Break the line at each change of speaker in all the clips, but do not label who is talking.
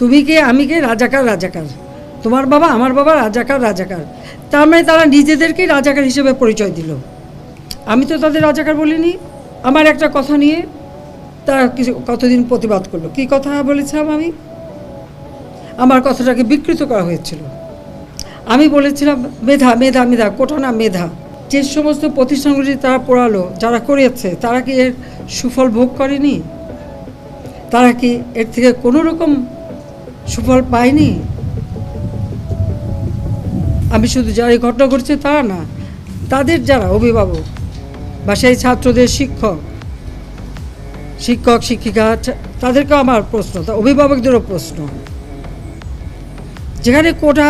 তুমি কে আমি কে, রাজাকার রাজাকার, তোমার বাবা আমার বাবা, রাজাকার রাজাকার। তার মানে তারা নিজেদেরকেই রাজাকার হিসেবে পরিচয় দিল। আমি তো তাদের রাজাকার বলিনি। আমার একটা কথা নিয়ে তারা কিছু কতদিন প্রতিবাদ করলো। কি কথা বলেছিলাম আমি? আমার কথাটাকে বিকৃত করা হয়েছিল। আমি বলেছিলাম মেধা মেধা মেধা, কোটা না মেধা। যে সমস্ত প্রতিষ্ঠানগুলি তারা পড়ালো, যারা করেছে, তারা কি এর সুফল ভোগ করেনি? তারা কি এর থেকে কোনো রকম সুফল পায়নি? আমি শুধু যারা এই ঘটনা ঘটছে তারা না, তাদের যারা অভিভাবক বা সেই ছাত্রদের শিক্ষক শিক্ষিকা, তাদেরকেও আমার প্রশ্ন, তা অভিভাবকদেরও প্রশ্ন। যেখানে কোটা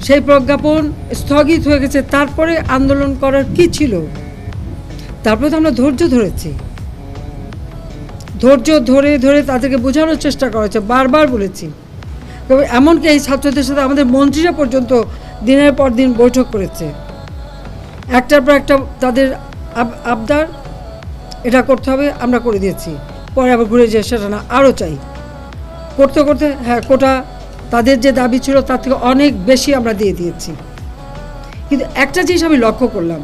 সেই প্রজ্ঞাপন স্থগিত হয়ে গেছে, তারপরে আন্দোলন করার কি ছিল? তারপরে তো আমরা ধৈর্য ধরেছি, ধৈর্য ধরে ধরে তাদেরকে বোঝানোর চেষ্টা করা হয়েছে, বারবার বলেছি। তবে এমনকি এই ছাত্রদের সাথে আমাদের মন্ত্রীরা পর্যন্ত দিনের পর দিন বৈঠক করেছে। একটার পর একটা তাদের আবদার, এটা করতে হবে, আমরা করে দিয়েছি। পরে আবার ঘুরে যে সেটা না, আরও চাই। করতে করতে হ্যাঁ, কোটা তাদের যে দাবি ছিল তার থেকে অনেক বেশি আমরা দিয়ে দিয়েছি। কিন্তু একটা জিনিস আমি লক্ষ্য করলাম,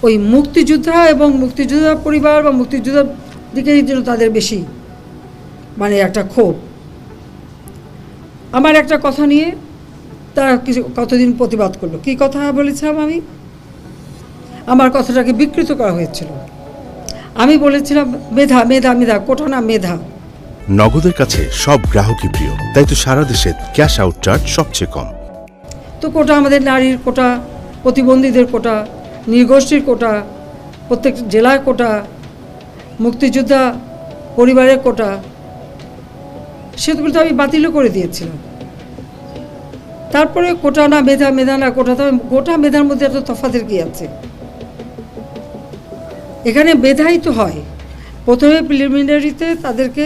ওই মুক্তিযোদ্ধা এবং মুক্তিযোদ্ধা পরিবার বা মুক্তিযোদ্ধার দিকে যেন তাদের বেশি মানে একটা ক্ষোভ। আমার একটা কথা নিয়ে তারা কিছু কতদিন প্রতিবাদ করলো। কি কথা বলেছিলাম আমি? আমার কথাটাকে বিকৃত করা হয়েছিল। আমি বলেছিলাম মেধা মেধা মেধা, কোটা না মেধা।
নগদের কাছে সব গ্রাহকই প্রিয়, তাই তো সারা দেশে ক্যাশ আউট চার্জ সবচেয়ে কম।
তো কোটা আমাদের নারীর কোটা, প্রতিবন্ধীদের কোটা, নৃগোষ্ঠীর কোটা, প্রত্যেক জেলার কোটা, মুক্তিযোদ্ধা পরিবারের কোটা, সেগুলো তো আমি বাতিলও করে দিয়েছিলাম। তারপরে কোটা না মেধা, মেধা না কোটা, তবে কোটা মেধার মধ্যে এত তফাতের কি আছে? এখানে মেধাই তো হয়। প্রথমে প্রিলিমিনারিতে তাদেরকে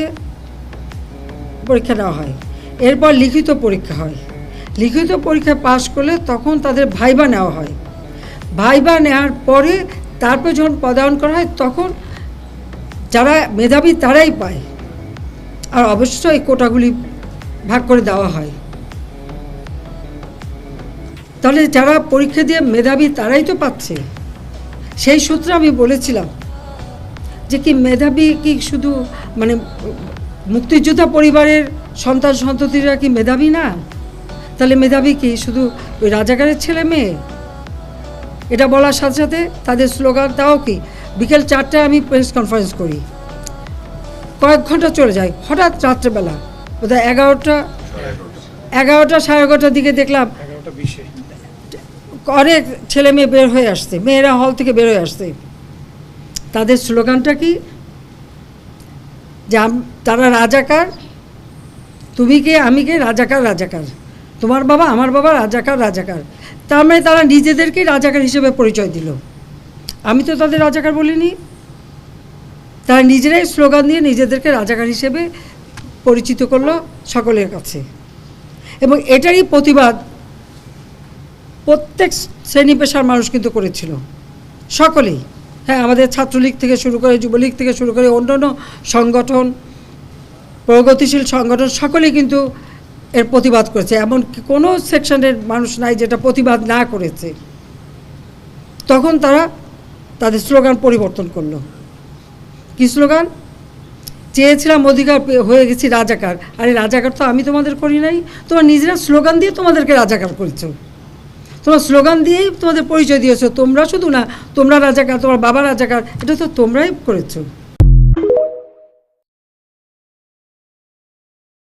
পরীক্ষা নেওয়া হয়, এরপর লিখিত পরীক্ষা হয়। লিখিত পরীক্ষা পাশ করলে তখন তাদের ভাইবা নেওয়া হয়। ভাইবা নেওয়ার পরে তারপর যখন পদায়ন করা হয়, তখন যারা মেধাবী তারাই পায়। আর অবশ্যই এই কোটাগুলি ভাগ করে দেওয়া হয়। তাহলে যারা পরীক্ষা দিয়ে মেধাবী তারাই তো পাচ্ছে। সেই সূত্রে আমি বলেছিলাম যে কি মেধাবী কি শুধু মানে মুক্তিযোদ্ধা পরিবারের সন্তান সন্ততিরা কি মেধাবী না? তাহলে মেধাবী কি শুধু ওই রাজাকারের ছেলে মেয়ে? এটা বলার সাথে সাথে তাদের স্লোগান, তাও কি বিকেল 4টায় আমি প্রেস কনফারেন্স করি, কয়েক ঘন্টা চলে যায়, হঠাৎ রাত্রেবেলা বোধহয় 11টা 11:30টার দিকে দেখলাম অনেক ছেলে মেয়ে বের হয়ে আসছে, মেয়েরা হল থেকে বের হয়ে আসছে। তাদের স্লোগানটা কি? যে তারা রাজাকার, তুমি কে আমি কে, রাজাকার রাজাকার, তোমার বাবা আমার বাবা, রাজাকার রাজাকার। তার মানে তারা নিজেদেরকেই রাজাকার হিসেবে পরিচয় দিল। আমি তো তাদের রাজাকার বলিনি। তারা নিজেরাই স্লোগান দিয়ে নিজেদেরকে রাজাকার হিসেবে পরিচিত করলো সকলের কাছে। এবং এটারই প্রতিবাদ প্রত্যেক শ্রেণী পেশার মানুষ কিন্তু করেছিল, সকলেই। হ্যাঁ, আমাদের ছাত্রলীগ থেকে শুরু করে, যুবলীগ থেকে শুরু করে অন্যান্য সংগঠন, প্রগতিশীল সংগঠন, সকলেই কিন্তু এর প্রতিবাদ করেছে। এমন কোনো সেকশনের মানুষ নাই যেটা প্রতিবাদ না করেছে। তখন তারা তাদের স্লোগান পরিবর্তন করলো। কি স্লোগান? চেয়েছিলাম অধিকার, হয়ে গেছি রাজাকার। আরে রাজাকার তো আমি তোমাদের করি নাই, তোমরা নিজেরা স্লোগান দিয়ে তোমাদেরকে রাজাকার করেছো। তোমরা স্লোগান দিয়েই তোমাদের পরিচয় দিয়েছো। তোমরা শুধু না, তোমরা রাজাকার, তোমার বাবা রাজাকার, এটা তো তোমরাই করেছো।